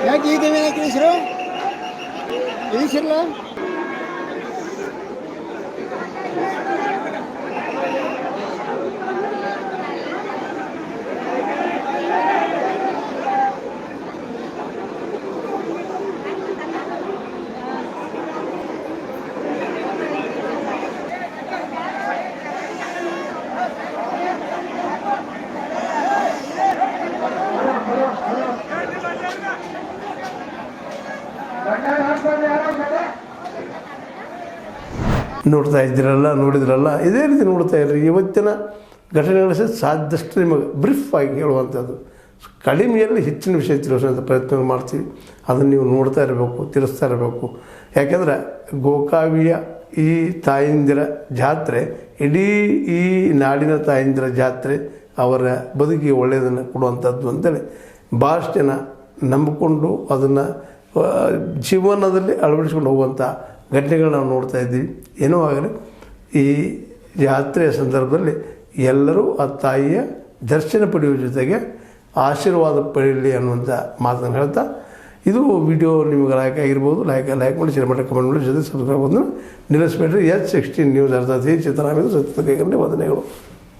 ಯಾಕೆ ಈ ದೇವೇನ ತಿಳಿಸ್ರು ತಿಳಿಸಿರಲ್ಲ ನೋಡ್ತಾ ಇದ್ದೀರಲ್ಲ, ನೋಡಿದ್ರಲ್ಲ, ಇದೇ ರೀತಿ ನೋಡ್ತಾ ಇರ್ರಿ. ಇವತ್ತಿನ ಘಟನೆಗಳ ಸಾಧ್ಯಷ್ಟು ನಿಮಗೆ ಬ್ರೀಫ್ ಆಗಿ ಹೇಳುವಂಥದ್ದು, ಕಡಿಮೆಯಲ್ಲಿ ಹೆಚ್ಚಿನ ವಿಷಯ ತಿಳಿಸುವಂಥ ಪ್ರಯತ್ನ ಮಾಡ್ತೀವಿ. ಅದನ್ನು ನೀವು ನೋಡ್ತಾ ಇರಬೇಕು, ತಿಳಿಸ್ತಾ ಇರಬೇಕು. ಯಾಕೆಂದರೆ ಗೋಕಾವಿಯ ಈ ತಾಯಂದಿರ ಜಾತ್ರೆ ಇಡೀ ಈ ನಾಡಿನ ತಾಯಂದಿರ ಜಾತ್ರೆ, ಅವರ ಬದುಕಿಗೆ ಒಳ್ಳೆಯದನ್ನು ಕೊಡುವಂಥದ್ದು ಅಂತೇಳಿ ಭಾಳಷ್ಟು ಜನ ನಂಬಿಕೊಂಡು ಅದನ್ನು ಜೀವನದಲ್ಲಿ ಅಳವಡಿಸ್ಕೊಂಡು ಹೋಗುವಂಥ ಘಟನೆಗಳು ನಾವು ನೋಡ್ತಾ ಇದ್ದೀವಿ. ಏನೋ ಆಗಲಿ, ಈ ಜಾತ್ರೆಯ ಸಂದರ್ಭದಲ್ಲಿ ಎಲ್ಲರೂ ಆ ತಾಯಿಯ ದರ್ಶನ ಪಡೆಯುವ ಜೊತೆಗೆ ಆಶೀರ್ವಾದ ಪಡೆಯಲಿ ಅನ್ನುವಂಥ ಮಾತನ್ನು ಹೇಳ್ತಾ, ಇದು ವಿಡಿಯೋ ನಿಮಗೆ ಲೈಕ್ ಆಗಿರ್ಬೋದು. ಲೈಕ್ ಮಾಡಿ, ಶೇರ್ ಮಾಡಿ, ಕಮೆಂಟ್ ಮಾಡಿ, ಜೊತೆ ಸಬ್ಸ್ಕ್ರೈಬ್ ಬಂದು ನಿಲ್ಲಿಸಬೇಡ್ರಿ. H16 ನ್ಯೂಸ್ ಅರ್ಥಾತ್ ಚಿತ್ರನಾಮದ ಸತ್ಯ ವಂದನೆಗಳು.